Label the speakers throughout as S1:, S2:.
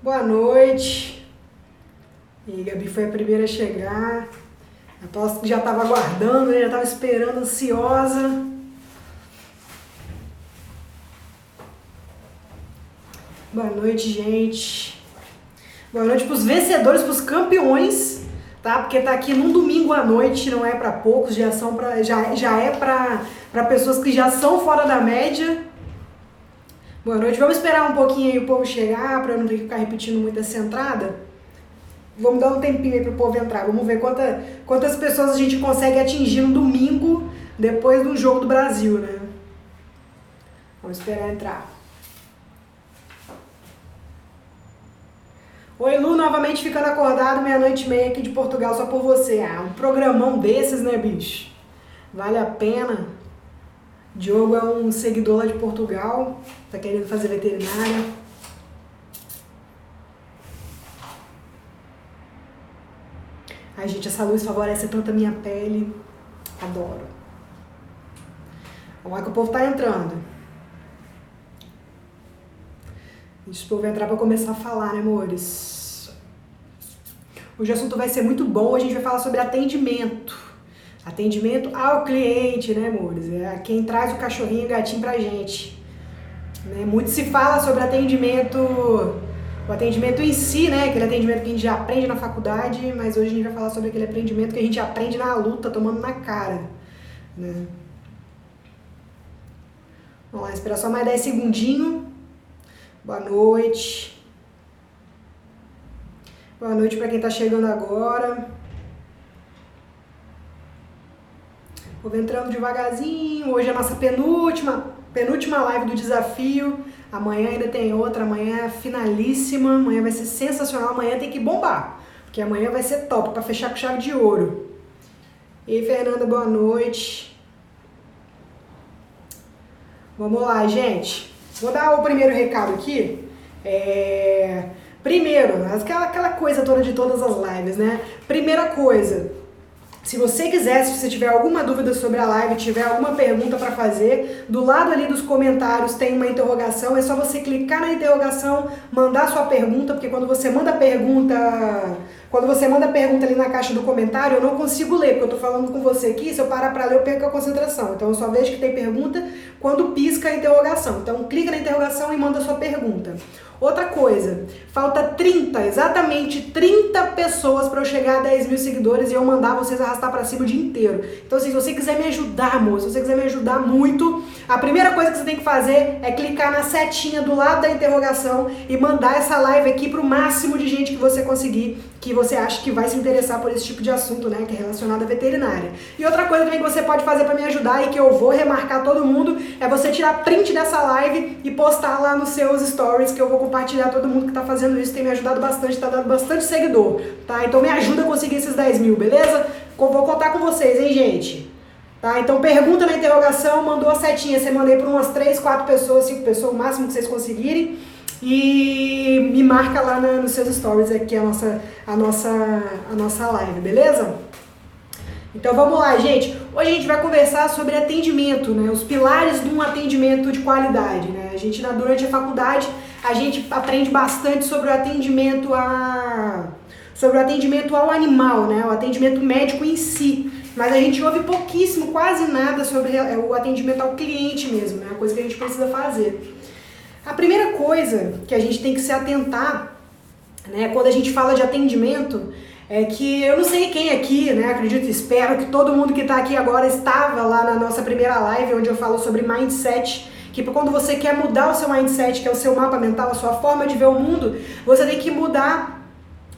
S1: Boa noite. E Gabi foi a primeira a chegar. Aposto que já estava aguardando, né? Já estava esperando, ansiosa. Boa noite, gente. Boa noite para os vencedores, para os campeões, tá? Porque tá aqui num domingo à noite, não é para poucos, já é para pessoas que já são fora da média. Boa noite. Vamos esperar um pouquinho aí o povo chegar, para eu não ter que ficar repetindo muito essa entrada. Vamos dar um tempinho aí pro povo entrar. Vamos ver quantas pessoas a gente consegue atingir no domingo, depois do jogo do Brasil, né? Vamos esperar entrar. Oi, Lu, novamente ficando acordado, 00:30 aqui de Portugal, só por você. Ah, um programão desses, né, bicho? Vale a pena. Diogo é um seguidor lá de Portugal, tá querendo fazer veterinária. Ai, gente, essa luz favorece tanto a minha pele. Adoro. Vamos lá que o povo tá entrando. Deixa o povo entrar pra começar a falar, né, amores? Hoje o assunto vai ser muito bom. A gente vai falar sobre atendimento. Atendimento ao cliente, né, amores? É quem traz o cachorrinho e o gatinho pra gente. Né? Muito se fala sobre atendimento... O atendimento em si, né, aquele atendimento que a gente já aprende na faculdade, mas hoje a gente vai falar sobre aquele atendimento que a gente aprende na luta, tomando na cara, né. Vamos lá, esperar só mais 10 segundinhos. Boa noite. Boa noite para quem tá chegando agora. Vou entrando devagarzinho, hoje é a nossa penúltima live do desafio. Amanhã ainda tem outra, amanhã é finalíssima, amanhã vai ser sensacional, amanhã tem que bombar, porque amanhã vai ser top, para fechar com chave de ouro. E aí, Fernanda, boa noite. Vamos lá, gente. Vou dar o primeiro recado aqui. Primeiro, aquela coisa toda de todas as lives, né? Primeira coisa, se você quiser, se você tiver alguma dúvida sobre a live, tiver alguma pergunta para fazer, do lado ali dos comentários tem uma interrogação, é só você clicar na interrogação, mandar sua pergunta, porque quando você manda pergunta ali na caixa do comentário, eu não consigo ler, porque eu tô falando com você aqui, se eu parar para ler eu perco a concentração. Então eu só vejo que tem pergunta quando pisca a interrogação. Então clica na interrogação e manda sua pergunta. Outra coisa, falta exatamente 30 pessoas para eu chegar a 10 mil seguidores e eu mandar vocês arrastar para cima o dia inteiro. Então, assim, se você quiser me ajudar, moço, se você quiser me ajudar muito, a primeira coisa que você tem que fazer é clicar na setinha do lado da interrogação e mandar essa live aqui pro máximo de gente que você conseguir, que você acha que vai se interessar por esse tipo de assunto, né, que é relacionado à veterinária. E outra coisa também que você pode fazer para me ajudar e que eu vou remarcar todo mundo é você tirar print dessa live e postar lá nos seus stories, que eu vou compartilhar todo mundo que tá fazendo isso, tem me ajudado bastante, tá dando bastante seguidor, tá? Então me ajuda a conseguir esses 10 mil, beleza? Vou contar com vocês, hein, gente? Tá? Então pergunta na interrogação, mandou a setinha, você mandei para umas 3, 4 pessoas, 5 pessoas, o máximo que vocês conseguirem, e me marca lá nos seus stories aqui a nossa live, beleza? Então vamos lá, gente. Hoje a gente vai conversar sobre atendimento, né? Os pilares de um atendimento de qualidade, né? Durante a faculdade, a gente aprende bastante sobre o atendimento ao animal, né? O atendimento médico em si. Mas a gente ouve pouquíssimo, quase nada sobre o atendimento ao cliente mesmo, né? A coisa que a gente precisa fazer. A primeira coisa que a gente tem que se atentar, né, quando a gente fala de atendimento, é que eu não sei quem aqui, né, acredito e espero que todo mundo que está aqui agora estava lá na nossa primeira live, onde eu falo sobre mindset, que quando você quer mudar o seu mindset, que é o seu mapa mental, a sua forma de ver o mundo, você tem que mudar,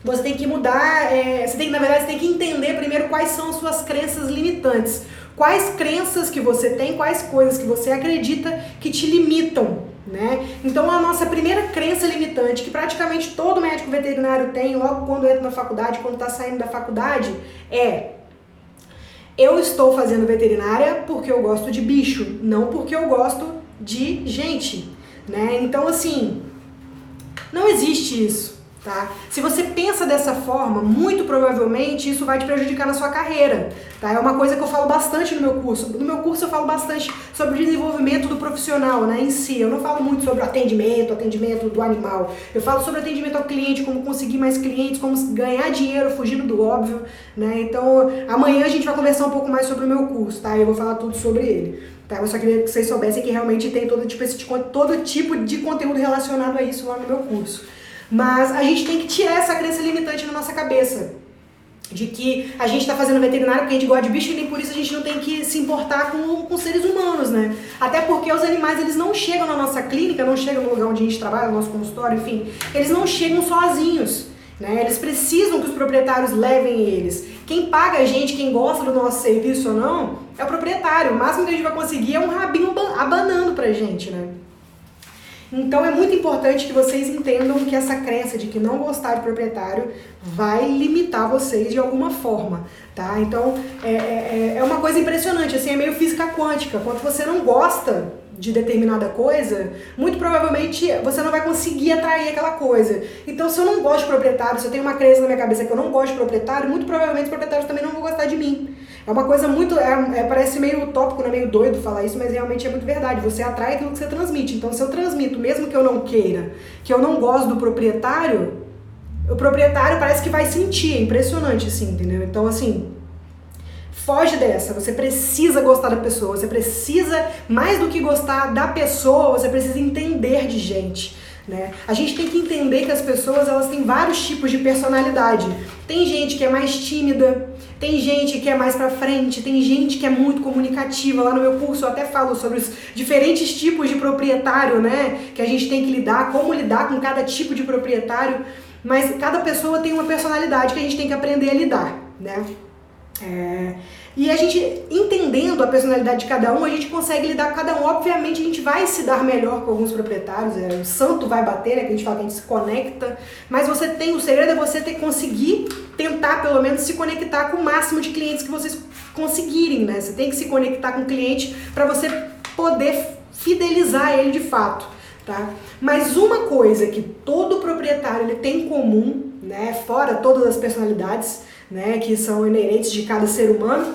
S1: na verdade, você tem que entender primeiro quais são as suas crenças limitantes, quais crenças que você tem, quais coisas que você acredita que te limitam, né? Então a nossa primeira crença limitante, que praticamente todo médico veterinário tem logo quando entra na faculdade, quando está saindo da faculdade, é: eu estou fazendo veterinária porque eu gosto de bicho, não porque eu gosto de gente, né? Então assim, não existe isso. Tá? Se você pensa dessa forma, muito provavelmente isso vai te prejudicar na sua carreira. Tá? É uma coisa que eu falo bastante no meu curso. No meu curso eu falo bastante sobre o desenvolvimento do profissional, né, em si. Eu não falo muito sobre atendimento do animal. Eu falo sobre atendimento ao cliente, como conseguir mais clientes, como ganhar dinheiro fugindo do óbvio. Né? Então amanhã a gente vai conversar um pouco mais sobre o meu curso, tá? Eu vou falar tudo sobre ele. Tá? Eu só queria que vocês soubessem que realmente tem todo tipo de conteúdo relacionado a isso lá no meu curso. Mas a gente tem que tirar essa crença limitante na nossa cabeça. De que a gente está fazendo veterinário porque a gente gosta de bicho e nem por isso a gente não tem que se importar com seres humanos, né? Até porque os animais, eles não chegam na nossa clínica, não chegam no lugar onde a gente trabalha, no nosso consultório, enfim. Eles não chegam sozinhos, né? Eles precisam que os proprietários levem eles. Quem paga a gente, quem gosta do nosso serviço ou não, é o proprietário. O máximo que a gente vai conseguir é um rabinho abanando pra gente, né? Então é muito importante que vocês entendam que essa crença de que não gostar de proprietário vai limitar vocês de alguma forma, tá? Então é uma coisa impressionante, assim, é meio física quântica. Quando você não gosta de determinada coisa, muito provavelmente você não vai conseguir atrair aquela coisa. Então, se eu não gosto de proprietário, se eu tenho uma crença na minha cabeça que eu não gosto de proprietário, muito provavelmente os proprietários também não vão gostar de mim. É uma coisa muito, parece meio utópico, né? Meio doido falar isso, mas realmente é muito verdade. Você atrai aquilo que você transmite. Então, se eu transmito, mesmo que eu não queira, que eu não gosto do proprietário, o proprietário parece que vai sentir. É impressionante, assim, entendeu? Então, assim, foge dessa. Você precisa gostar da pessoa. Você precisa, mais do que gostar da pessoa, você precisa entender de gente. Né? A gente tem que entender que as pessoas, elas têm vários tipos de personalidade. Tem gente que é mais tímida, tem gente que é mais pra frente, tem gente que é muito comunicativa. Lá no meu curso eu até falo sobre os diferentes tipos de proprietário, né? Que a gente tem que lidar, como lidar com cada tipo de proprietário. Mas cada pessoa tem uma personalidade que a gente tem que aprender a lidar, né? E a gente, entendendo a personalidade de cada um, a gente consegue lidar com cada um. Obviamente a gente vai se dar melhor com alguns proprietários, o santo vai bater, né, que a gente fala que a gente se conecta, mas você tem, o segredo é você conseguir tentar pelo menos se conectar com o máximo de clientes que vocês conseguirem, né? Você tem que se conectar com o cliente para você poder fidelizar ele de fato, tá? Mas uma coisa que todo proprietário ele tem em comum, né, fora todas as personalidades, né, que são inerentes de cada ser humano,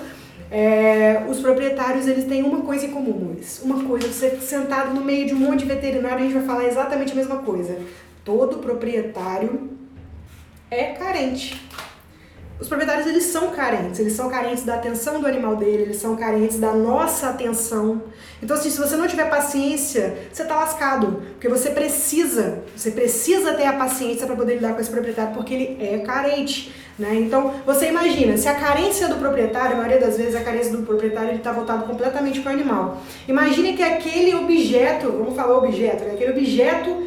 S1: os proprietários, eles têm uma coisa em comum, Luiz. Uma coisa, você sentado no meio de um monte de veterinário, a gente vai falar exatamente a mesma coisa. Todo proprietário é carente. Os proprietários, eles são carentes da atenção do animal dele, eles são carentes da nossa atenção. Então, assim, se você não tiver paciência, você tá lascado, porque você precisa ter a paciência para poder lidar com esse proprietário, porque ele é carente, né? Então, você imagina, se a carência do proprietário, a maioria das vezes a carência do proprietário, ele tá voltado completamente para o animal. Imagine que aquele objeto, vamos falar objeto, né? Aquele objeto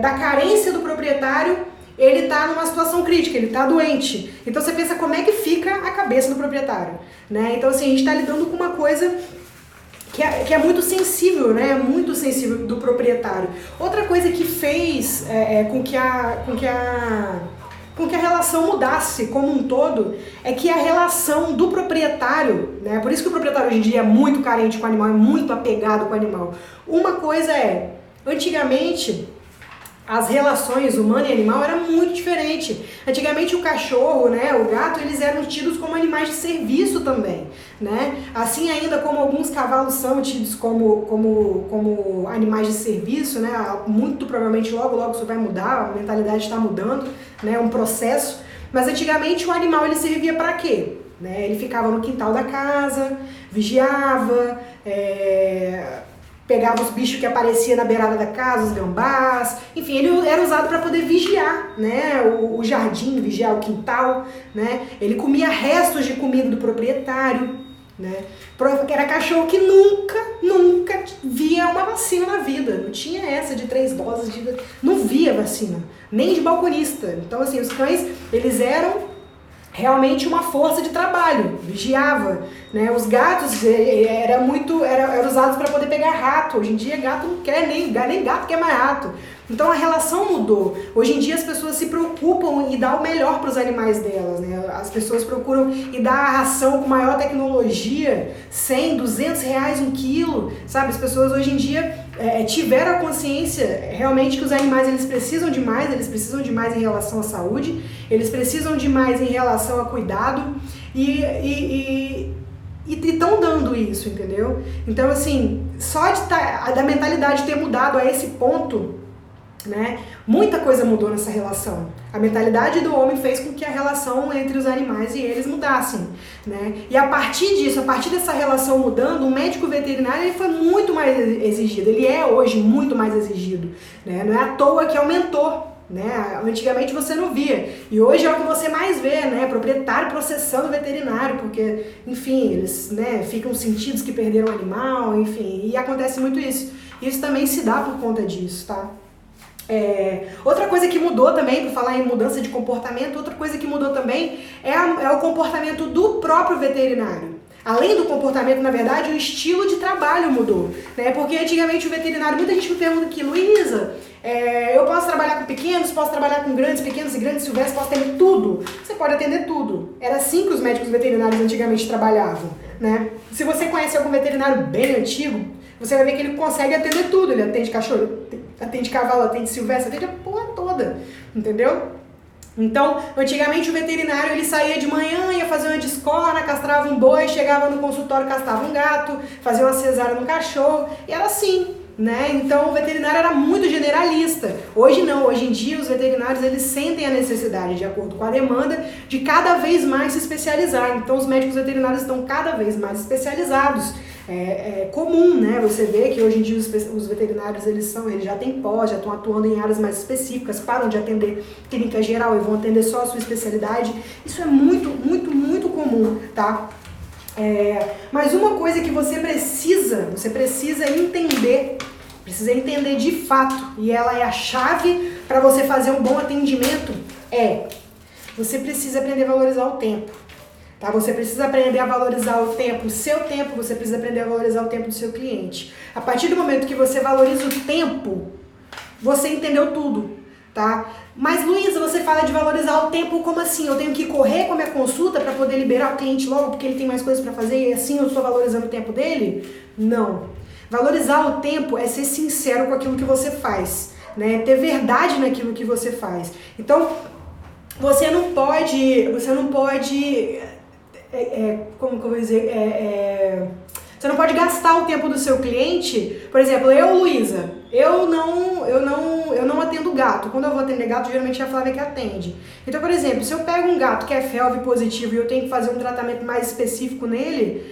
S1: da carência do proprietário, ele tá numa situação crítica, ele tá doente. Então você pensa como é que fica a cabeça do proprietário, né? Então assim, a gente tá lidando com uma coisa que é muito sensível, né? Muito sensível do proprietário. Outra coisa que fez com que a relação mudasse como um todo é que a relação do proprietário, né? Por isso que o proprietário hoje em dia é muito carente com o animal, é muito apegado com o animal. Uma coisa antigamente, as relações humana e animal era muito diferente. Antigamente o cachorro, né, o gato, eles eram tidos como animais de serviço também, né? Assim ainda como alguns cavalos são tidos como animais de serviço, né? Muito provavelmente logo isso vai mudar, a mentalidade está mudando, né? É um processo. Mas antigamente o animal ele servia para quê? Né? Ele ficava no quintal da casa, vigiava, pegava os bichos que apareciam na beirada da casa, os gambás, enfim, ele era usado para poder vigiar, né, o jardim, vigiar o quintal, né, ele comia restos de comida do proprietário, né, era cachorro que nunca via uma vacina na vida, não tinha essa de 3 doses, não via vacina, nem de balconista. Então assim, os cães, eles eram realmente uma força de trabalho, vigiava, né? Os gatos eram usados para poder pegar rato. Hoje em dia gato não quer, nem gato quer mais rato. Então a relação mudou. Hoje em dia as pessoas se preocupam em dar o melhor para os animais delas, né? As pessoas procuram e dar a ração com maior tecnologia, 100, 200 reais um quilo, sabe? As pessoas hoje em dia tiveram a consciência realmente que os animais eles precisam de mais em relação à saúde, eles precisam de mais em relação a cuidado e estão dando isso, entendeu? Então, assim, só da mentalidade ter mudado a esse ponto, né, muita coisa mudou nessa relação. A mentalidade do homem fez com que a relação entre os animais e eles mudassem, né? E a partir disso, a partir dessa relação mudando, o médico veterinário ele foi muito mais exigido. Ele é hoje muito mais exigido, né? Não é à toa que aumentou. Né? Antigamente você não via, e hoje é o que você mais vê, né? Proprietário processando veterinário, porque, enfim, eles, né, ficam sentidos que perderam o animal, enfim, e acontece muito isso. Isso também se dá por conta disso, tá? Outra coisa que mudou também, por falar em mudança de comportamento, outra coisa que mudou também é o comportamento do próprio veterinário. Além do comportamento, na verdade, o estilo de trabalho mudou, né? Porque antigamente o veterinário, muita gente me pergunta aqui, Luísa, eu posso trabalhar com pequenos, posso trabalhar com grandes, pequenos e grandes silvestres, posso atender tudo? Você pode atender tudo. Era assim que os médicos veterinários antigamente trabalhavam, né? Se você conhece algum veterinário bem antigo, você vai ver que ele consegue atender tudo. Ele atende cachorro, atende cavalo, atende silvestre, atende a porra toda, entendeu? Então, antigamente o veterinário ele saía de manhã, ia fazer uma descorna, castrava um boi, chegava no consultório, castrava um gato, fazia uma cesárea no cachorro, e era assim, né? Então o veterinário era muito generalista. Hoje não, hoje em dia os veterinários eles sentem a necessidade, de acordo com a demanda, de cada vez mais se especializar. Então os médicos veterinários estão cada vez mais especializados. É comum, né? Você vê que hoje em dia os veterinários eles já têm pós, já estão atuando em áreas mais específicas, param de atender clínica geral e vão atender só a sua especialidade. Isso é muito, muito, muito comum, tá? Mas uma coisa que você precisa entender de fato, e ela é a chave para você fazer um bom atendimento, você precisa aprender a valorizar o tempo. Tá? Você precisa aprender a valorizar o tempo, o seu tempo, você precisa aprender a valorizar o tempo do seu cliente. A partir do momento que você valoriza o tempo, você entendeu tudo, tá? Mas, Luísa, você fala de valorizar o tempo, como assim? Eu tenho que correr com a minha consulta para poder liberar o cliente logo porque ele tem mais coisas para fazer e assim eu estou valorizando o tempo dele? Não. Valorizar o tempo é ser sincero com aquilo que você faz, né? Ter verdade naquilo que você faz. Então, você não pode como que eu vou dizer, você não pode gastar o tempo do seu cliente. Por exemplo, Luísa, eu não atendo gato. Quando eu vou atender gato, geralmente é a Flávia que atende. Então, por exemplo, se eu pego um gato que é FeLV positivo e eu tenho que fazer um tratamento mais específico nele,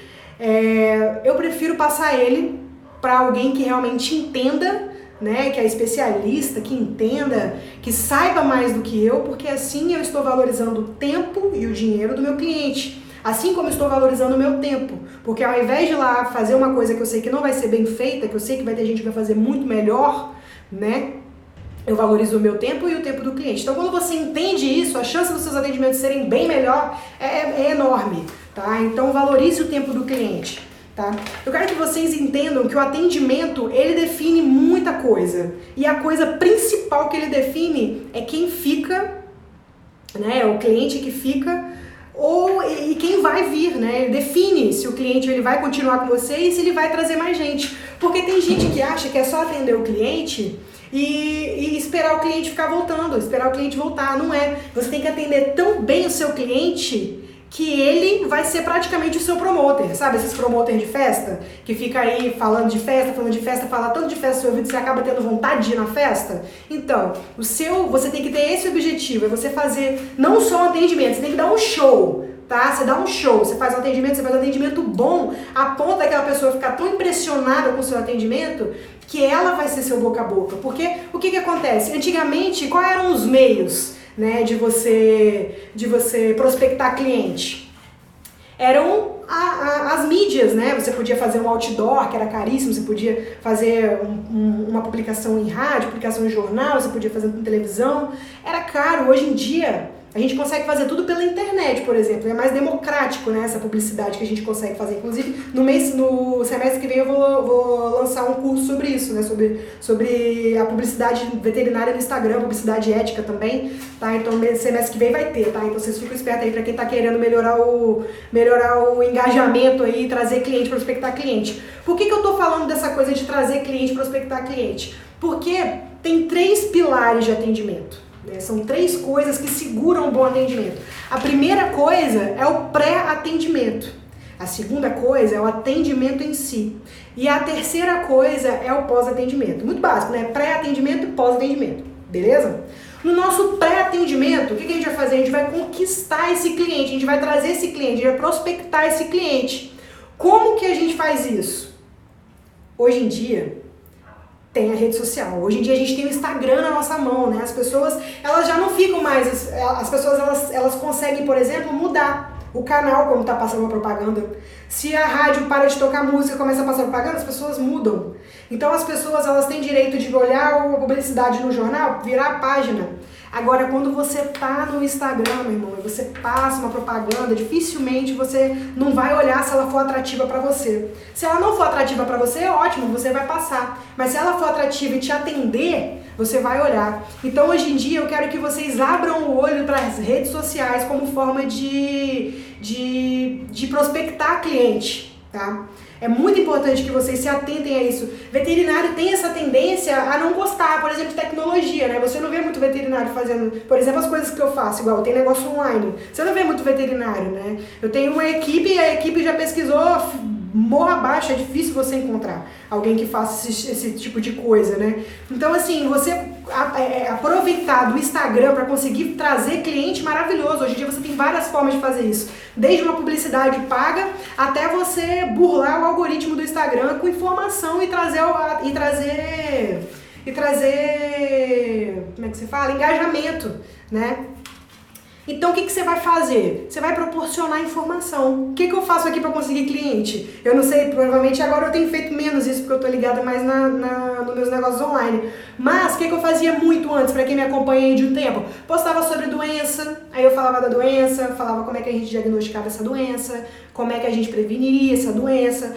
S1: eu prefiro passar ele para alguém que realmente entenda, né, que é especialista, que entenda, que saiba mais do que eu, porque assim eu estou valorizando o tempo e o dinheiro do meu cliente. Assim como eu estou valorizando o meu tempo, porque ao invés de ir lá fazer uma coisa que eu sei que não vai ser bem feita, que eu sei que vai ter gente que vai fazer muito melhor, né, eu valorizo o meu tempo e o tempo do cliente. Então quando você entende isso, a chance dos seus atendimentos serem bem melhor é enorme, tá? Então valorize o tempo do cliente. Tá? Eu quero que vocês entendam que o atendimento, ele define muita coisa. E a coisa principal que ele define é quem fica, né? É o cliente que fica e quem vai vir, né? Ele define se o cliente ele vai continuar com você e se ele vai trazer mais gente. Porque tem gente que acha que é só atender o cliente e esperar o cliente ficar voltando, esperar o cliente voltar. Não é. Você tem que atender tão bem o seu cliente que ele vai ser praticamente o seu promoter, sabe? Esses promoter de festa, que fica aí falando de festa, fala tanto de festa no seu ouvido que você acaba tendo vontade de ir na festa. Então, você tem que ter esse objetivo, é você fazer não só um atendimento, você tem que dar um show, tá? Você dá um show, você faz um atendimento bom, a ponto daquela pessoa ficar tão impressionada com o seu atendimento que ela vai ser seu boca a boca. Porque o que acontece? Antigamente, quais eram os meios, né, de você prospectar cliente? Eram as mídias, né? Você podia fazer um outdoor, que era caríssimo, você podia fazer uma publicação em rádio, publicação em jornal, você podia fazer em televisão, era caro. Hoje em dia, A gente consegue fazer tudo pela internet, por exemplo. É mais democrático, né, essa publicidade que a gente consegue fazer. Inclusive, no semestre que vem eu vou lançar um curso sobre isso, né? Sobre a publicidade veterinária no Instagram, publicidade ética também, tá? Então, semestre que vem vai ter, tá? Então, vocês ficam espertos aí pra quem tá querendo melhorar o engajamento aí, trazer cliente, prospectar cliente. Por que eu tô falando dessa coisa de trazer cliente, prospectar cliente? Porque tem 3 pilares de atendimento. São 3 coisas que seguram um bom atendimento. A primeira coisa é o pré-atendimento. A segunda coisa é o atendimento em si. E a terceira coisa é o pós-atendimento. Muito básico, né? Pré-atendimento e pós-atendimento. Beleza? No nosso pré-atendimento, o que a gente vai fazer? A gente vai conquistar esse cliente, a gente vai trazer esse cliente, a gente vai prospectar esse cliente. Como que a gente faz isso? Hoje em dia, tem a rede social. Hoje em dia a gente tem o Instagram na nossa mão, né? As pessoas, elas já não ficam mais, as pessoas, elas conseguem, por exemplo, mudar o canal quando tá passando uma propaganda. Se a rádio para de tocar música e começa a passar propaganda, as pessoas mudam. Então as pessoas, elas têm direito de olhar a publicidade no jornal, virar a página. Agora, quando você tá no Instagram, meu irmão, e você passa uma propaganda, dificilmente você não vai olhar se ela for atrativa pra você. Se ela não for atrativa pra você, é ótimo, você vai passar. Mas se ela for atrativa e te atender, você vai olhar. Então, hoje em dia, eu quero que vocês abram o olho para as redes sociais como forma de prospectar cliente, tá? É muito importante que vocês se atentem a isso. Veterinário tem essa tendência a não gostar, por exemplo, de tecnologia, né? Você não vê muito veterinário fazendo, por exemplo, as coisas que eu faço, igual eu tenho negócio online. Você não vê muito veterinário, né? Eu tenho uma equipe e a equipe já pesquisou morra abaixo, é difícil você encontrar alguém que faça esse tipo de coisa, né? Então, assim, você aproveitar do Instagram para conseguir trazer cliente maravilhoso. Hoje em dia você tem várias formas de fazer isso. Desde uma publicidade paga até você burlar o algoritmo do Instagram com informação e trazer como é que se fala? Engajamento, né? Então, o que você vai fazer? Você vai proporcionar informação. O que eu faço aqui para conseguir cliente? Eu não sei, provavelmente agora eu tenho feito menos isso, porque eu tô ligada mais nos meus negócios online. Mas, o que eu fazia muito antes, para quem me acompanha aí de um tempo? Postava sobre doença, aí eu falava da doença, falava como é que a gente diagnosticava essa doença, como é que a gente preveniria essa doença.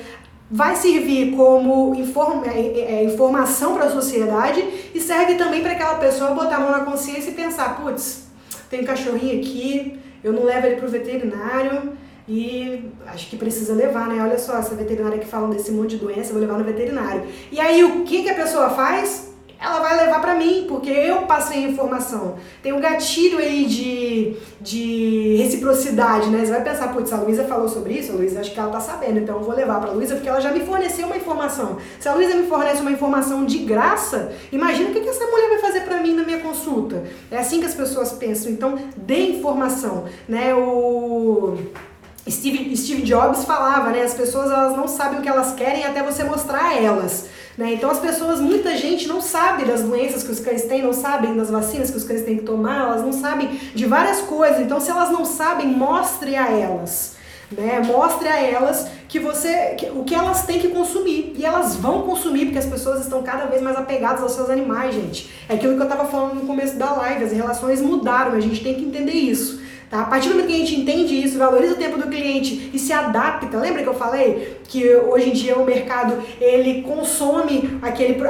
S1: Vai servir como informação para a sociedade e serve também para aquela pessoa botar a mão na consciência e pensar, putz, tem um cachorrinho aqui, eu não levo ele pro veterinário e acho que precisa levar, né? Olha só, essa veterinária que fala desse monte de doença, eu vou levar no veterinário. E aí, o que a pessoa faz? Ela vai levar pra mim, porque eu passei a informação. Tem um gatilho aí de reciprocidade, né? Você vai pensar, putz, a Luísa falou sobre isso, a Luísa acho que ela tá sabendo, então eu vou levar pra Luísa, porque ela já me forneceu uma informação. Se a Luísa me fornece uma informação de graça, imagina o que essa mulher vai fazer pra mim na minha consulta. É assim que as pessoas pensam, então dê informação, né? O Steve Jobs falava, né? As pessoas, elas não sabem o que elas querem até você mostrar a elas. Né? Então as pessoas, muita gente não sabe das doenças que os cães têm, não sabem das vacinas que os cães têm que tomar, elas não sabem de várias coisas. Então se elas não sabem, mostre a elas. Né? Mostre a elas o que elas têm que consumir. E elas vão consumir, porque as pessoas estão cada vez mais apegadas aos seus animais, gente. É aquilo que eu estava falando no começo da live, as relações mudaram, a gente tem que entender isso. Tá? A partir do momento que a gente entende isso, valoriza o tempo do cliente e se adapta, lembra que eu falei que hoje em dia o mercado ele consome aquele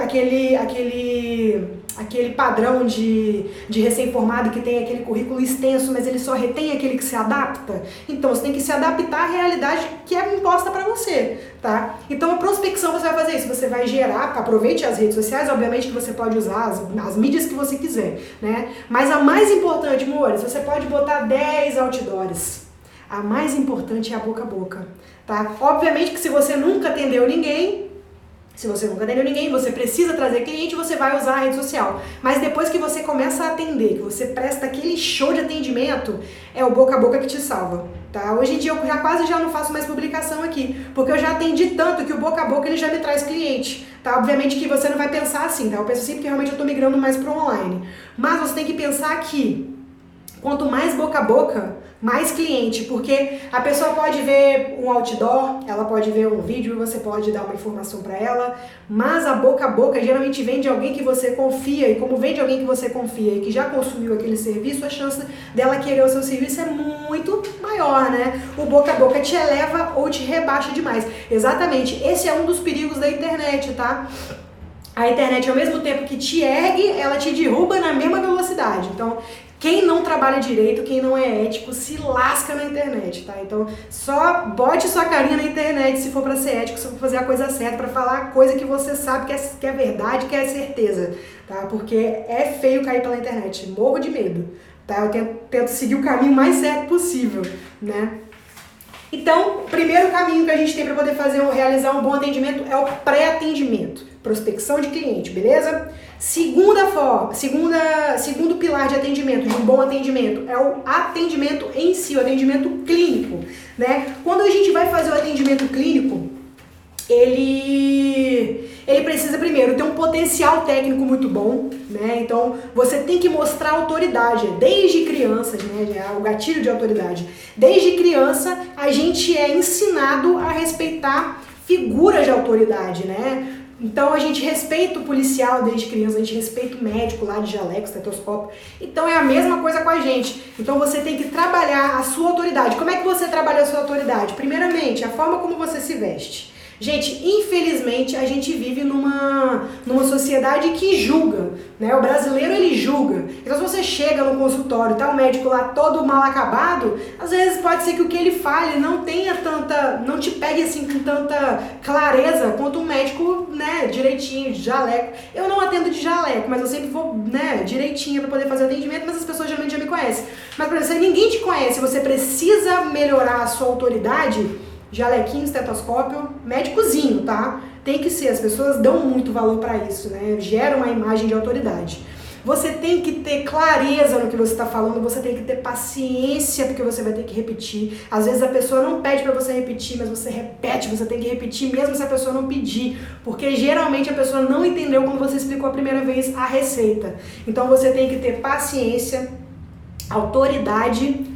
S1: padrão de recém-formado que tem aquele currículo extenso, mas ele só retém aquele que se adapta? Então você tem que se adaptar à realidade que é imposta para você, tá? Então a prospecção você vai fazer isso, você vai gerar, aproveite as redes sociais, obviamente que você pode usar as mídias que você quiser, né? Mas a mais importante, amores, você pode botar 10 outdoors. A mais importante é a boca a boca, tá? Obviamente que se você nunca atendeu ninguém, você precisa trazer cliente, você vai usar a rede social. Mas depois que você começa a atender, que você presta aquele show de atendimento, é o boca a boca que te salva, tá? Hoje em dia eu quase já não faço mais publicação aqui, porque eu já atendi tanto que o boca a boca ele já me traz cliente, tá? Obviamente que você não vai pensar assim, tá? Eu penso assim porque realmente eu tô migrando mais pro online. Mas você tem que pensar que quanto mais boca a boca, mais cliente, porque a pessoa pode ver um outdoor, ela pode ver um vídeo e você pode dar uma informação para ela, mas a boca geralmente vem de alguém que você confia, e como vem de alguém que você confia e que já consumiu aquele serviço, a chance dela querer o seu serviço é muito maior, né? O boca a boca te eleva ou te rebaixa demais. Exatamente, esse é um dos perigos da internet, tá? A internet, ao mesmo tempo que te ergue, ela te derruba na mesma velocidade. Então, quem não trabalha direito, quem não é ético, se lasca na internet, tá? Então, só bote sua carinha na internet se for pra ser ético, se for fazer a coisa certa, pra falar a coisa que você sabe que é verdade, que é certeza, tá? Porque é feio cair pela internet, morro de medo, tá? Eu tento seguir o caminho mais certo possível, né? Então, o primeiro caminho que a gente tem para poder realizar um bom atendimento é o pré-atendimento, prospecção de cliente, beleza? Segundo pilar de atendimento, de um bom atendimento, é o atendimento em si, o atendimento clínico, né? Quando a gente vai fazer o atendimento clínico, ele precisa primeiro ter um potencial técnico muito bom, né? Então você tem que mostrar autoridade desde criança, né? O gatilho de autoridade. Desde criança a gente é ensinado a respeitar figuras de autoridade, né? Então a gente respeita o policial desde criança, a gente respeita o médico lá de jaleco, estetoscópio. Então é a mesma coisa com a gente. Então você tem que trabalhar a sua autoridade. Como é que você trabalha a sua autoridade? Primeiramente, a forma como você se veste. Gente, infelizmente a gente vive numa sociedade que julga, né? O brasileiro, ele julga. Então se você chega no consultório, tá o médico lá todo mal acabado, às vezes pode ser que o que ele fale não te pegue assim com tanta clareza quanto um médico, né, direitinho, de jaleco. Eu não atendo de jaleco, mas eu sempre vou, né, direitinho para poder fazer o atendimento, mas as pessoas geralmente já me conhecem. Mas, por exemplo, se ninguém te conhece, você precisa melhorar a sua autoridade, jalequinho, estetoscópio, médicozinho, tá? Tem que ser, as pessoas dão muito valor para isso, né? Gera uma imagem de autoridade. Você tem que ter clareza no que você está falando, você tem que ter paciência, porque você vai ter que repetir. Às vezes a pessoa não pede para você repetir, mas você repete, você tem que repetir mesmo se a pessoa não pedir, porque geralmente a pessoa não entendeu quando você explicou a primeira vez a receita. Então você tem que ter paciência, autoridade.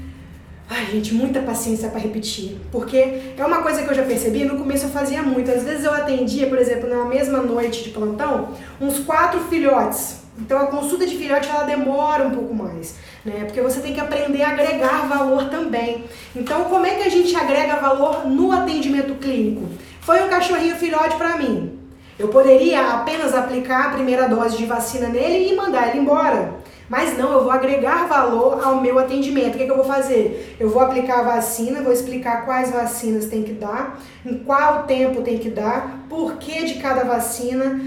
S1: Ai, gente, muita paciência para repetir, porque é uma coisa que eu já percebi, no começo eu fazia muito, às vezes eu atendia, por exemplo, na mesma noite de plantão, uns 4 filhotes, então a consulta de filhote ela demora um pouco mais, né, porque você tem que aprender a agregar valor também. Então como é que a gente agrega valor no atendimento clínico? Foi um cachorrinho filhote para mim, eu poderia apenas aplicar a primeira dose de vacina nele e mandar ele embora. Mas não, eu vou agregar valor ao meu atendimento. O que eu vou fazer? Eu vou aplicar a vacina, vou explicar quais vacinas tem que dar, em qual tempo tem que dar, por que de cada vacina,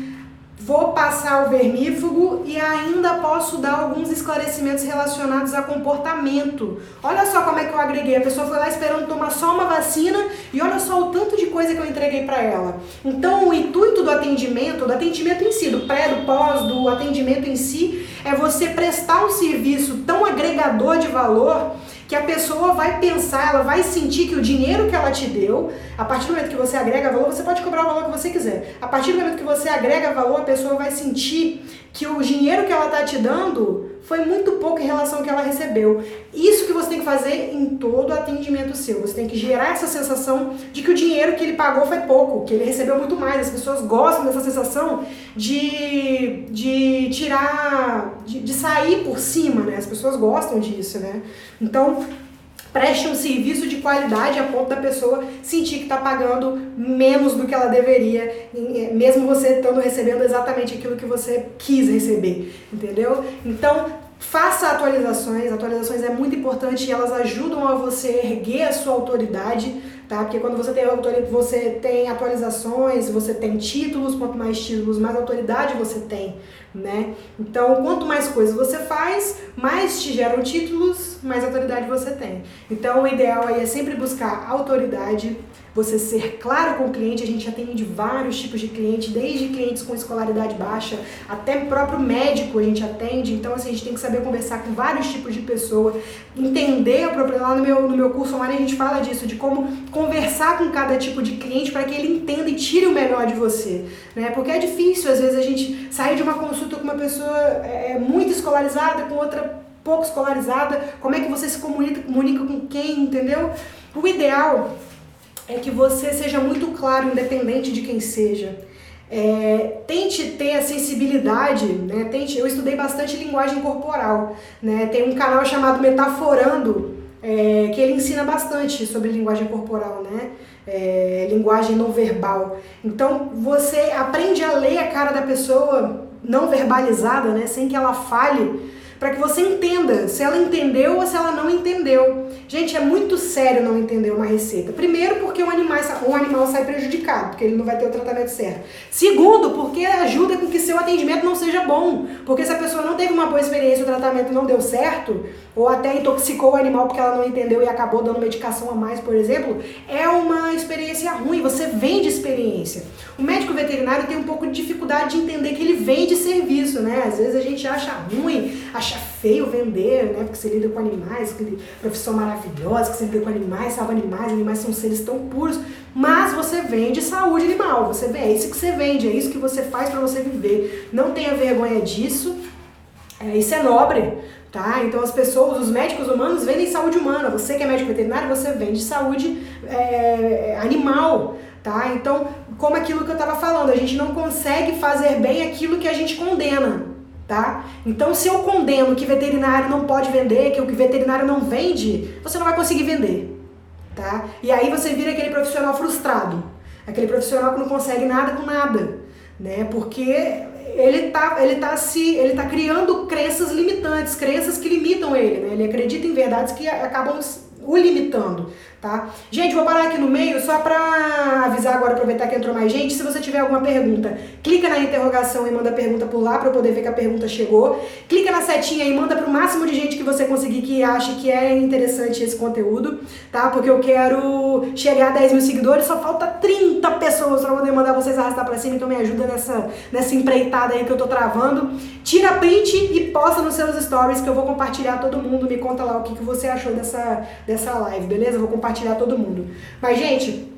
S1: vou passar o vermífugo e ainda posso dar alguns esclarecimentos relacionados a comportamento. Olha só como é que eu agreguei. A pessoa foi lá esperando tomar só uma vacina e olha só o tanto de coisa que eu entreguei para ela. Então o intuito do atendimento em si, do pré, do pós, do atendimento em si, é você prestar um serviço tão agregador de valor que a pessoa vai pensar, ela vai sentir que o dinheiro que ela te deu, a partir do momento que você agrega valor, você pode cobrar o valor que você quiser. A partir do momento que você agrega valor, a pessoa vai sentir que o dinheiro que ela está te dando foi muito pouco em relação ao que ela recebeu. Isso que você tem que fazer em todo atendimento seu. Você tem que gerar essa sensação de que o dinheiro que ele pagou foi pouco, que ele recebeu muito mais. As pessoas gostam dessa sensação de sair por cima, né? As pessoas gostam disso, né? Então, preste um serviço de qualidade a ponto da pessoa sentir que está pagando menos do que ela deveria, mesmo você estando recebendo exatamente aquilo que você quis receber, entendeu? Então, faça atualizações é muito importante e elas ajudam a você erguer a sua autoridade, tá? Porque quando você tem atualizações, você tem títulos, quanto mais títulos, mais autoridade você tem, né? Então, quanto mais coisas você faz, mais te geram títulos, mais autoridade você tem. Então, o ideal aí é sempre buscar autoridade, você ser claro com o cliente. A gente atende vários tipos de cliente, desde clientes com escolaridade baixa, até próprio médico a gente atende. Então, assim, a gente tem que saber conversar com vários tipos de pessoa, entender o próprio. Lá no meu curso online a gente fala disso, de como conversar com cada tipo de cliente para que ele entenda e tire o melhor de você, né? Porque é difícil, às vezes, a gente sair de uma consulta com uma pessoa muito escolarizada, com outra pouco escolarizada, como é que você se comunica com quem, entendeu? O ideal é que você seja muito claro, independente de quem seja. Tente ter a sensibilidade, né? Eu estudei bastante linguagem corporal, né? Tem um canal chamado Metaforando, que ele ensina bastante sobre linguagem corporal, né? Linguagem não verbal. Então você aprende a ler a cara da pessoa não verbalizada, né? Sem que ela fale, para que você entenda se ela entendeu ou se ela não entendeu. Gente, é muito sério não entender uma receita. Primeiro, porque um animal sai prejudicado, porque ele não vai ter o tratamento certo. Segundo, porque ajuda com que seu atendimento não seja bom. Porque se a pessoa não teve uma boa experiência, o tratamento não deu certo, ou até intoxicou o animal porque ela não entendeu e acabou dando medicação a mais, por exemplo, é uma experiência ruim. Você vende experiência. O médico veterinário tem um pouco de dificuldade de entender que ele vende serviço, né? Às vezes a gente acha ruim, acha feio vender, né? Porque você lida com animais, profissão maravilhosa, que você lida com animais, salva animais são seres tão puros, mas você vende saúde animal, é isso que você vende, é isso que você faz para você viver. Não tenha vergonha disso, isso é nobre, tá? Então as pessoas, os médicos humanos vendem saúde humana, você que é médico veterinário, você vende saúde animal, tá? Então, como aquilo que eu estava falando, a gente não consegue fazer bem aquilo que a gente condena. Tá? Então, se eu condeno que veterinário não pode vender, que o veterinário não vende, você não vai conseguir vender, tá? E aí você vira aquele profissional frustrado, aquele profissional que não consegue nada com nada, né? Porque ele tá criando crenças limitantes, crenças que limitam ele, né? Ele acredita em verdades que acabam o limitando, tá? Gente, vou parar aqui no meio só pra avisar agora, aproveitar que entrou mais gente. Se você tiver alguma pergunta, clica na interrogação e manda a pergunta por lá pra eu poder ver que a pergunta chegou. Clica na setinha e manda pro máximo de gente que você conseguir que ache que é interessante esse conteúdo, tá? Porque eu quero chegar a 10 mil seguidores, só falta 30 pessoas pra poder mandar vocês arrastar pra cima, então me ajuda nessa empreitada aí que eu tô travando. Tira print e posta nos seus stories que eu vou compartilhar todo mundo. Me conta lá o que você achou dessa live, beleza? Eu vou compartilhar todo mundo. Mas, gente,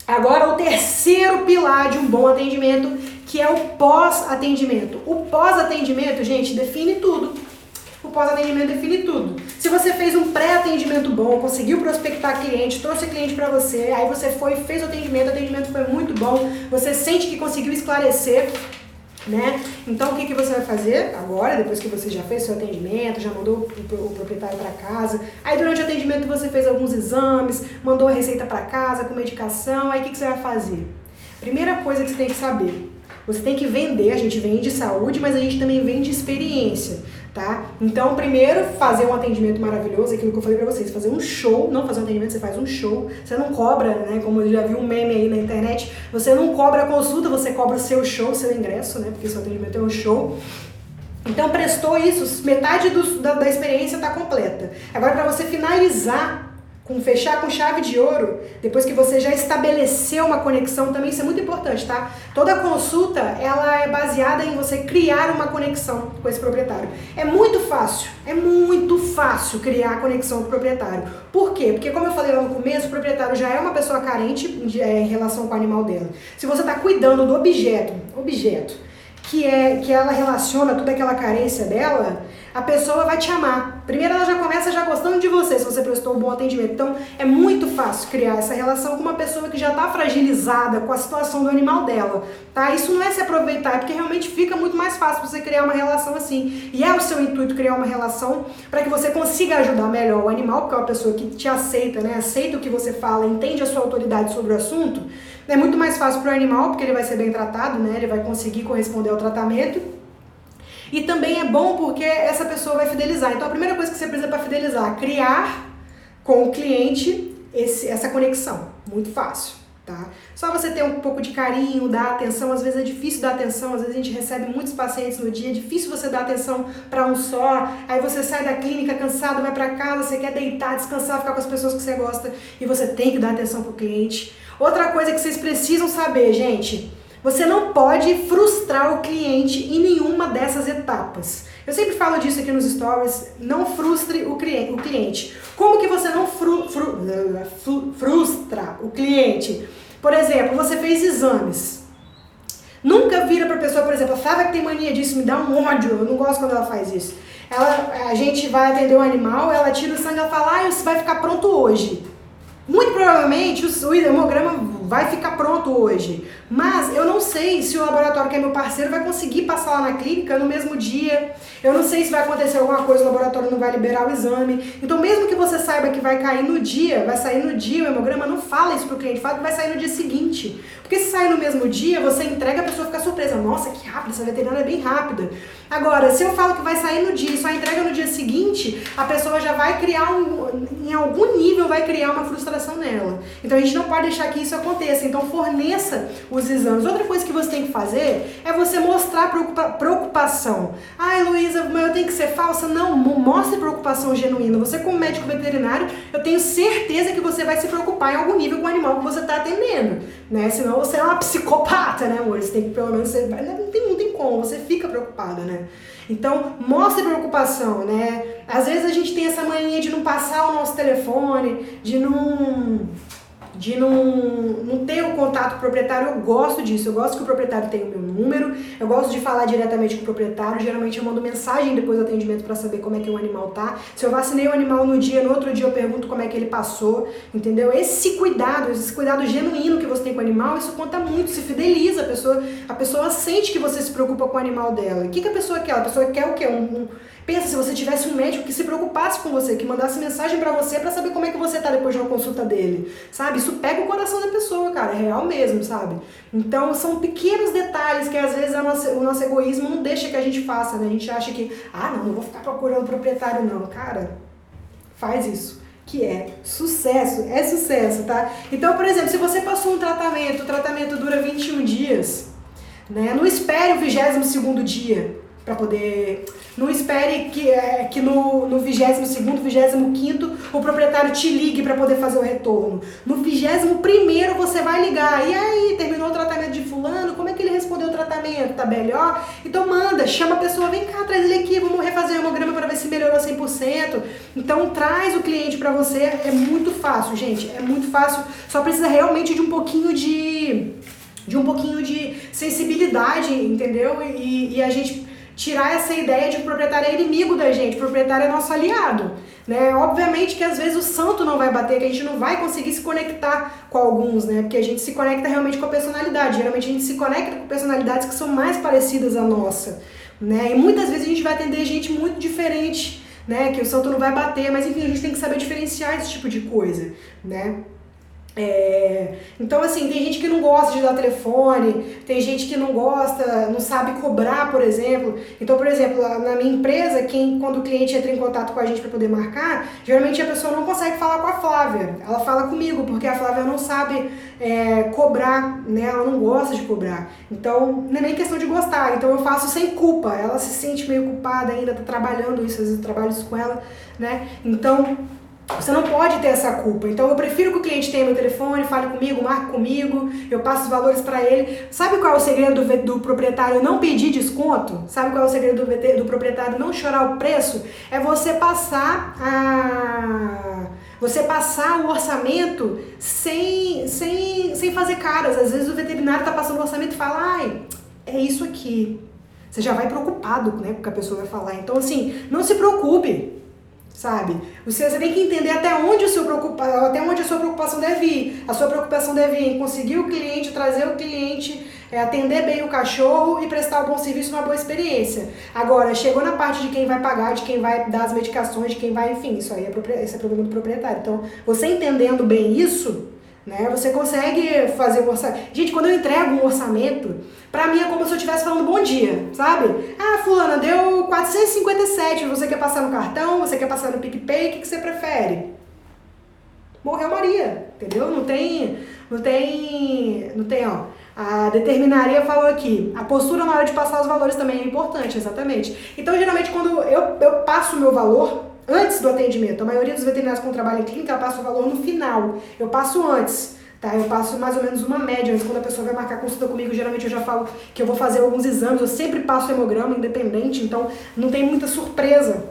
S1: agora o terceiro pilar de um bom atendimento, que é o pós-atendimento. O pós-atendimento, gente, define tudo. O pós-atendimento define tudo. Se você fez um pré-atendimento bom, conseguiu prospectar cliente, trouxe cliente pra você, aí você foi e fez o atendimento foi muito bom, você sente que conseguiu esclarecer, né? Então o que você vai fazer agora, depois que você já fez seu atendimento, já mandou o proprietário para casa, aí durante o atendimento você fez alguns exames, mandou a receita para casa com medicação, aí o que você vai fazer? Primeira coisa que você tem que saber, você tem que vender, a gente vende saúde, mas a gente também vende experiência, tá? Então, primeiro, fazer um atendimento maravilhoso, aquilo que eu falei pra vocês, fazer um show, não fazer um atendimento, você faz um show, você não cobra, né, como eu já vi um meme aí na internet, você não cobra a consulta, você cobra o seu show, o seu ingresso, né, porque seu atendimento é um show. Então, prestou isso, metade da experiência tá completa. Agora, pra você finalizar, fechar com chave de ouro, depois que você já estabeleceu uma conexão, também isso é muito importante, tá? Toda consulta, ela é baseada em você criar uma conexão com esse proprietário. É muito fácil criar conexão com o proprietário. Por quê? Porque, como eu falei lá no começo, o proprietário já é uma pessoa carente em relação com o animal dela. Se você está cuidando do objeto que ela relaciona toda aquela carência dela, a pessoa vai te amar. Primeiro ela já começa já gostando de você, se você prestou um bom atendimento. Então é muito fácil criar essa relação com uma pessoa que já está fragilizada com a situação do animal dela, tá? Isso não é se aproveitar, é porque realmente fica muito mais fácil você criar uma relação assim. E é o seu intuito criar uma relação para que você consiga ajudar melhor o animal, porque é uma pessoa que te aceita, né? Aceita o que você fala, entende a sua autoridade sobre o assunto. É muito mais fácil para o animal, porque ele vai ser bem tratado, né? Ele vai conseguir corresponder ao tratamento. E também é bom porque essa pessoa vai fidelizar. Então a primeira coisa que você precisa para fidelizar, criar com o cliente essa conexão. Muito fácil, tá? Só você ter um pouco de carinho, dar atenção. Às vezes é difícil dar atenção, às vezes a gente recebe muitos pacientes no dia, é difícil você dar atenção para um só. Aí você sai da clínica cansado, vai para casa, você quer deitar, descansar, ficar com as pessoas que você gosta e você tem que dar atenção pro cliente. Outra coisa que vocês precisam saber, gente, você não pode frustrar o cliente em nenhuma dessas etapas. Eu sempre falo disso aqui nos stories, não frustre o cliente. Como que você não frustra o cliente? Por exemplo, você fez exames. Nunca vira pra pessoa, por exemplo, a Flávia que tem mania disso, me dá um ódio, eu não gosto quando ela faz isso. A gente vai atender um animal, ela tira o sangue, ela fala, isso vai ficar pronto hoje. Muito provavelmente o hemograma vai ficar pronto hoje, mas eu não sei se o laboratório que é meu parceiro vai conseguir passar lá na clínica no mesmo dia, eu não sei se vai acontecer alguma coisa, o laboratório não vai liberar o exame, então mesmo que você saiba que vai cair no dia, vai sair no dia o hemograma, não fala isso pro cliente, fala que vai sair no dia seguinte, porque se sair no mesmo dia, você entrega, a pessoa fica surpresa, nossa, que rápido, essa veterinária é bem rápida. Agora, se eu falo que vai sair no dia e só entrega no dia seguinte, a pessoa já vai criar, em algum nível, vai criar uma frustração nela. Então a gente não pode deixar que isso aconteça, então forneça os exames. Outra coisa que você tem que fazer é você mostrar preocupação. Ai, Luísa, mas eu tenho que ser falsa? Não, mostre preocupação genuína. Você como médico veterinário, eu tenho certeza que você vai se preocupar em algum nível com o animal que você está atendendo, né? Senão você é uma psicopata, né, amor? Você tem que pelo menos ser... Não tem como, você fica preocupada, né? Então, mostre preocupação, né? Às vezes a gente tem essa mania de não passar o nosso telefone, de não ter o contato com o proprietário. Eu gosto disso, eu gosto que o proprietário tenha o meu número, eu gosto de falar diretamente com o proprietário, geralmente eu mando mensagem depois do atendimento para saber como é que o animal tá. Se eu vacinei o animal no dia, no outro dia eu pergunto como é que ele passou, entendeu? Esse cuidado genuíno que você tem com o animal, isso conta muito, se fideliza, a pessoa sente que você se preocupa com o animal dela. O que a pessoa quer? A pessoa quer o quê? Pensa se você tivesse um médico que se preocupasse com você, que mandasse mensagem pra você pra saber como é que você tá depois de uma consulta dele, sabe? Isso pega o coração da pessoa, cara, é real mesmo, sabe? Então são pequenos detalhes que às vezes o nosso egoísmo não deixa que a gente faça, né? A gente acha que, não vou ficar procurando proprietário não, cara, faz isso. Que é sucesso, tá? Então, por exemplo, se você passou um tratamento, o tratamento dura 21 dias, né? Não espere o 22º dia para poder... Não espere que no 22º, 25º o proprietário te ligue para poder fazer o retorno. No 21º você vai ligar. E aí, terminou o tratamento de fulano? Como é que ele respondeu o tratamento? Tá melhor? Então chama a pessoa, vem cá, traz ele aqui, vamos refazer o hemograma para ver se melhorou 100%. Então traz o cliente para você, é muito fácil, gente, é muito fácil. Só precisa realmente de um pouquinho de sensibilidade, entendeu? E a gente tirar essa ideia de que o proprietário é inimigo da gente, o proprietário é nosso aliado, né? Obviamente que às vezes o santo não vai bater, que a gente não vai conseguir se conectar com alguns, né? Porque a gente se conecta realmente com a personalidade, geralmente a gente se conecta com personalidades que são mais parecidas à nossa, né? E muitas vezes a gente vai atender gente muito diferente, né? Que o santo não vai bater, mas enfim, a gente tem que saber diferenciar esse tipo de coisa, né? Então assim, tem gente que não gosta de dar telefone, tem gente que não gosta, não sabe cobrar, por exemplo. Então, por exemplo, na minha empresa, quando o cliente entra em contato com a gente para poder marcar, geralmente a pessoa não consegue falar com a Flávia, ela fala comigo, porque a Flávia não sabe cobrar, né? Ela não gosta de cobrar. Então, não é nem questão de gostar, então eu faço sem culpa, ela se sente meio culpada ainda, tá trabalhando isso, às vezes eu trabalho isso com ela, né? Então, você não pode ter essa culpa. Então eu prefiro que o cliente tenha meu telefone, fale comigo, marque comigo, eu passo os valores para ele. Sabe qual é o segredo do proprietário não pedir desconto? Sabe qual é o segredo do proprietário não chorar o preço? É você passar o orçamento sem fazer caras. Às vezes o veterinário tá passando o orçamento e fala, é isso aqui. Você já vai preocupado, né, com o que a pessoa vai falar. Então assim, não se preocupe. Sabe? Você tem que entender até onde a sua preocupação deve ir. A sua preocupação deve ir em conseguir o cliente, trazer o cliente, atender bem o cachorro e prestar um bom serviço, uma boa experiência. Agora, chegou na parte de quem vai pagar, de quem vai dar as medicações, de quem vai, enfim, esse é problema do proprietário. Então, você entendendo bem isso, né, você consegue fazer um orçamento. Gente, quando eu entrego um orçamento, pra mim é como se eu estivesse falando bom dia, sabe? Fulana, deu 457, você quer passar no cartão, você quer passar no PicPay, o que você prefere? Morreu Maria, entendeu? Não tem, ó. A determinaria falou aqui, a postura na hora de passar os valores também é importante, exatamente. Então, geralmente, quando eu passo o meu valor antes do atendimento, a maioria dos veterinários que trabalham em clínica, ela passa o valor no final, eu passo antes. Tá, eu passo mais ou menos uma média, antes quando a pessoa vai marcar consulta comigo, geralmente eu já falo que eu vou fazer alguns exames, eu sempre passo hemograma independente, então não tem muita surpresa.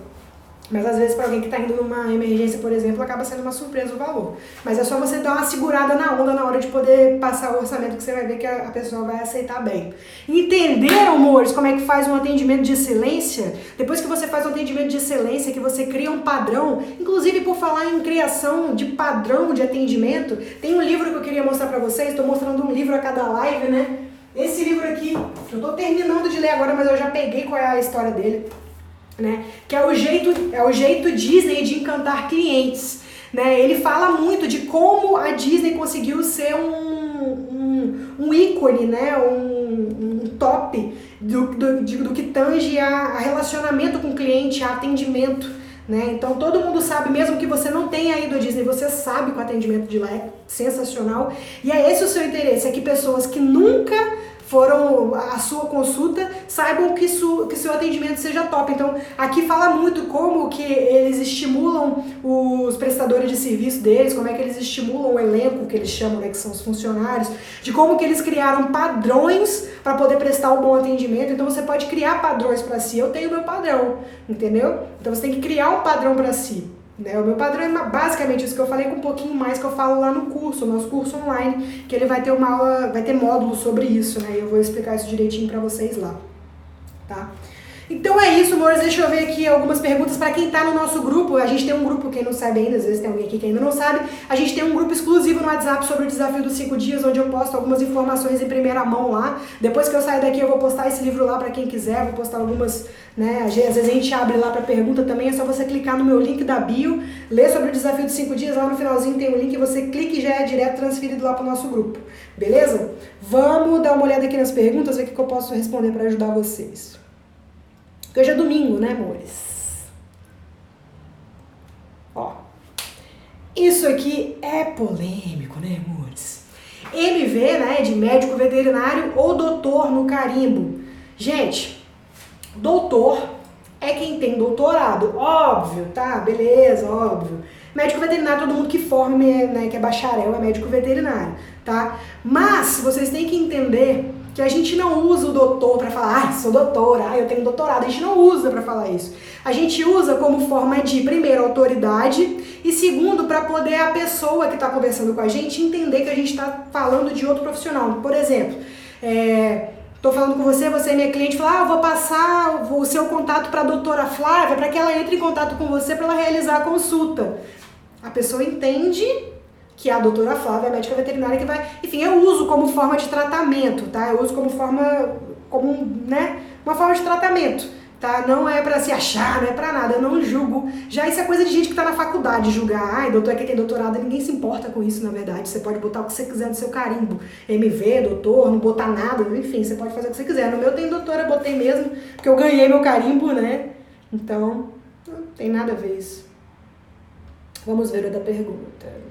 S1: Mas às vezes para alguém que está indo numa emergência, por exemplo, acaba sendo uma surpresa o valor. Mas é só você dar uma segurada na onda na hora de poder passar o orçamento, que você vai ver que a pessoa vai aceitar bem. Entenderam, amores, como é que faz um atendimento de excelência? Depois que você faz um atendimento de excelência, que você cria um padrão, inclusive por falar em criação de padrão de atendimento, tem um livro que eu queria mostrar para vocês, estou mostrando um livro a cada live, né? Esse livro aqui, eu estou terminando de ler agora, mas eu já peguei qual é a história dele. Né? Que é o jeito Disney de encantar clientes. Né? Ele fala muito de como a Disney conseguiu ser um ícone, né? um top do que tange a relacionamento com o cliente, a atendimento. Né? Então todo mundo sabe, mesmo que você não tenha ido à Disney, você sabe que o atendimento de lá é sensacional. E é esse o seu interesse, é que pessoas que nunca foram a sua consulta, saibam que seu atendimento seja top. Então, aqui fala muito como que eles estimulam os prestadores de serviço deles, como é que eles estimulam o elenco, que eles chamam, né, que são os funcionários, de como que eles criaram padrões para poder prestar um bom atendimento. Então, você pode criar padrões para si. Eu tenho meu padrão, entendeu? Então, você tem que criar um padrão para si. Né? O meu padrão é basicamente isso que eu falei, com um pouquinho mais que eu falo lá no curso, no nosso curso online, que ele vai ter uma aula, vai ter módulo sobre isso, né? E eu vou explicar isso direitinho pra vocês lá, tá? Então é isso, amores, deixa eu ver aqui algumas perguntas para quem tá no nosso grupo. A gente tem um grupo, quem não sabe ainda, às vezes tem alguém aqui que ainda não sabe, a gente tem um grupo exclusivo no WhatsApp sobre o desafio dos 5 dias, onde eu posto algumas informações em primeira mão lá. Depois que eu sair daqui eu vou postar esse livro lá para quem quiser, vou postar algumas, né, às vezes a gente abre lá para pergunta também, é só você clicar no meu link da bio, ler sobre o desafio dos 5 dias, lá no finalzinho tem um link, você clica e já é direto transferido lá pro nosso grupo, beleza? Vamos dar uma olhada aqui nas perguntas, ver o que eu posso responder para ajudar vocês. Porque hoje é domingo, né, amores? Ó, isso aqui é polêmico, né, amores? MV, né, de médico veterinário ou doutor no carimbo. Gente, doutor é quem tem doutorado, óbvio, tá? Beleza, óbvio. Médico veterinário, todo mundo que forma, né, que é bacharel, é médico veterinário, tá? Mas vocês têm que entender que a gente não usa o doutor para falar, sou doutora, eu tenho doutorado. A gente não usa para falar isso. A gente usa como forma de, primeiro, autoridade e, segundo, para poder a pessoa que está conversando com a gente entender que a gente está falando de outro profissional. Por exemplo, estou falando com você, você é minha cliente, fala, eu vou passar o seu contato para a doutora Flávia para que ela entre em contato com você para ela realizar a consulta. A pessoa entende que a doutora Flávia é a médica veterinária que vai... Enfim, eu uso como forma de tratamento, tá? Eu uso como né, uma forma de tratamento, tá? Não é pra se achar, não é pra nada, eu não julgo. Já isso é coisa de gente que tá na faculdade, julgar. Ai, doutor é que tem doutorado, ninguém se importa com isso, na verdade. Você pode botar o que você quiser no seu carimbo. MV, doutor, não botar nada, enfim, você pode fazer o que você quiser. No meu tem doutora, eu botei mesmo, porque eu ganhei meu carimbo, né? Então, não tem nada a ver isso. Vamos ver outra pergunta.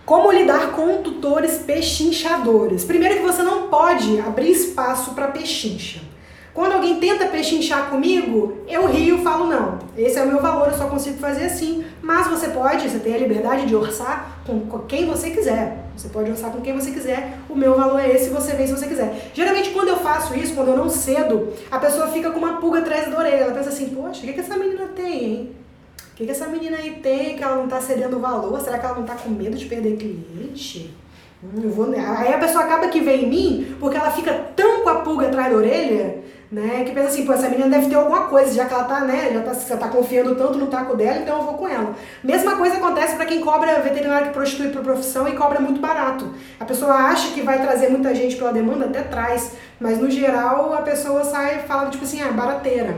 S1: Como lidar com tutores pechinchadores? Primeiro que você não pode abrir espaço para pechincha. Quando alguém tenta pechinchar comigo, eu rio e falo não. Esse é o meu valor, eu só consigo fazer assim. Mas você tem a liberdade de orçar com quem você quiser. Você pode orçar com quem você quiser. O meu valor é esse, você vem se você quiser. Geralmente quando eu faço isso, quando eu não cedo, a pessoa fica com uma pulga atrás da orelha. Ela pensa assim, poxa, o que essa menina tem, hein? O que essa menina aí tem que ela não tá cedendo o valor? Será que ela não tá com medo de perder cliente? Aí a pessoa acaba que vem em mim porque ela fica tão com a pulga atrás da orelha, né? Que pensa assim, pô, essa menina deve ter alguma coisa, já que ela tá, né? Você tá confiando tanto no taco dela, então eu vou com ela. Mesma coisa acontece para quem cobra veterinário que prostitui por profissão e cobra muito barato. A pessoa acha que vai trazer muita gente pela demanda, até traz, mas no geral a pessoa sai e fala tipo assim, barateira.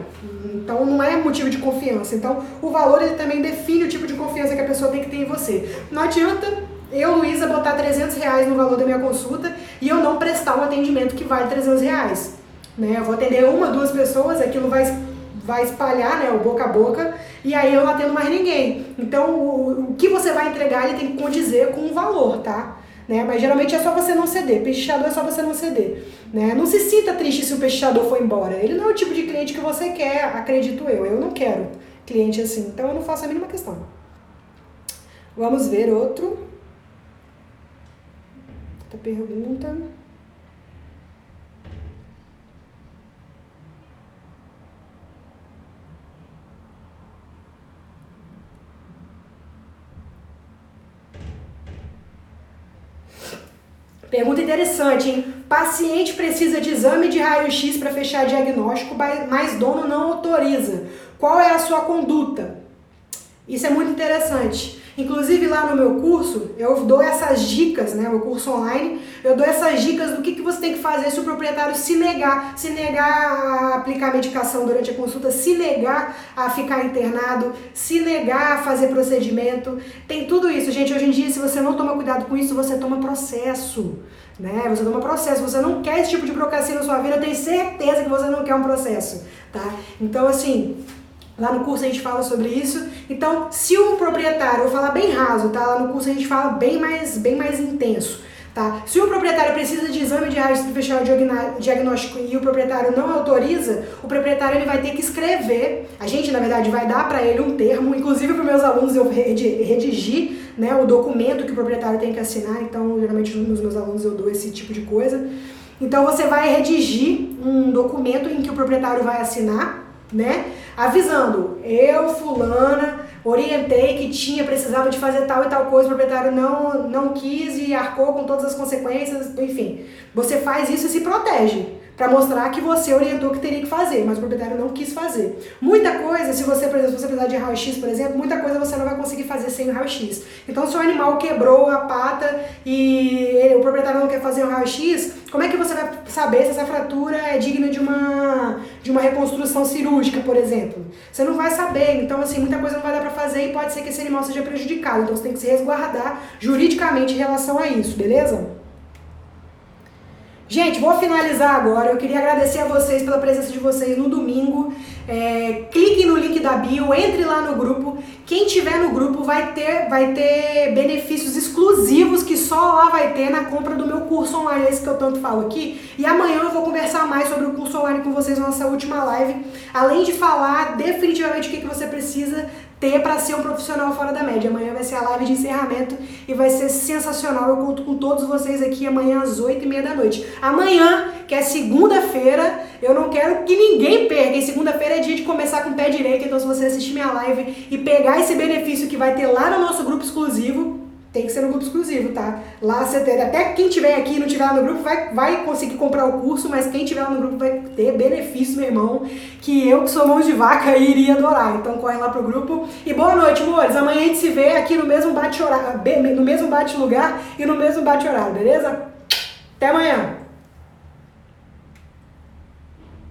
S1: Então não é motivo de confiança. Então o valor ele também define o tipo de confiança que a pessoa tem que ter em você. Não adianta eu, Luísa, botar R$300 no valor da minha consulta e eu não prestar um atendimento que vale R$300. Né? Eu vou atender uma, duas pessoas, aquilo vai espalhar, né, o boca a boca, e aí eu não atendo mais ninguém. Então o que você vai entregar ele tem que condizer com o valor, tá? Né? Mas geralmente é só você não ceder. Pechinchador é só você não ceder. Né? Não se sinta triste se o pechinchador for embora. Ele não é o tipo de cliente que você quer, acredito eu. Eu não quero cliente assim, então eu não faço a mínima questão. Vamos ver outro. Outra pergunta. Pergunta interessante, hein? Paciente precisa de exame de raio-x para fechar diagnóstico, mas dono não autoriza. Qual é a sua conduta? Isso é muito interessante. Inclusive lá no meu curso, eu dou essas dicas, né? Meu curso online, eu dou essas dicas do que você tem que fazer se o proprietário se negar a aplicar medicação durante a consulta, se negar a ficar internado, se negar a fazer procedimento. Tem tudo isso, gente. Hoje em dia, se você não toma cuidado com isso, você toma processo. Né? Você toma processo, você não quer esse tipo de burocracia na sua vida, eu tenho certeza que você não quer um processo, tá? Então, assim, lá no curso a gente fala sobre isso. Então, se o proprietário, eu vou falar bem raso, tá? Lá no curso a gente fala bem mais intenso, tá? Se o proprietário precisa de exame de raio-x para fechar o diagnóstico e o proprietário não autoriza, o proprietário ele vai ter que escrever. A gente, na verdade, vai dar para ele um termo, inclusive para os meus alunos eu redigi, né, o documento que o proprietário tem que assinar. Então, geralmente nos meus alunos eu dou esse tipo de coisa. Então, você vai redigir um documento em que o proprietário vai assinar, né, avisando, eu, fulana, orientei que precisava de fazer tal e tal coisa, o proprietário não quis e arcou com todas as consequências, enfim. Você faz isso e se protege, para mostrar que você orientou que teria que fazer, mas o proprietário não quis fazer. Muita coisa, se você, por exemplo, se você precisar de raio-x, por exemplo, muita coisa você não vai conseguir fazer sem o raio-x. Então, se o animal quebrou a pata e o proprietário não quer fazer o raio-x, como é que você vai saber se essa fratura é digna de uma reconstrução cirúrgica, por exemplo? Você não vai saber. Então, assim, muita coisa não vai dar para fazer e pode ser que esse animal seja prejudicado. Então, você tem que se resguardar juridicamente em relação a isso, beleza? Gente, vou finalizar agora. Eu queria agradecer a vocês pela presença de vocês no domingo. Cliquem no link da bio, entre lá no grupo. Quem tiver no grupo vai ter benefícios exclusivos que só lá vai ter na compra do meu curso online, esse que eu tanto falo aqui. E amanhã eu vou conversar mais sobre o curso online com vocês na nossa última live. Além de falar definitivamente o que você precisa ter para ser um profissional fora da média. Amanhã vai ser a live de encerramento e vai ser sensacional. Eu conto com todos vocês aqui amanhã às 8h30 da noite. Amanhã, que é segunda-feira, eu não quero que ninguém perca. E segunda-feira é dia de começar com o pé direito. Então, se você assistir minha live e pegar esse benefício que vai ter lá no nosso grupo exclusivo, tem que ser no grupo exclusivo, tá? Lá você tem, até quem tiver aqui e não tiver lá no grupo vai conseguir comprar o curso, mas quem tiver lá no grupo vai ter benefício, meu irmão, que eu que sou mão de vaca iria adorar. Então corre lá pro grupo. E boa noite, amores. Amanhã a gente se vê aqui no mesmo bate-lugar e no mesmo bate-horário, beleza? Até amanhã!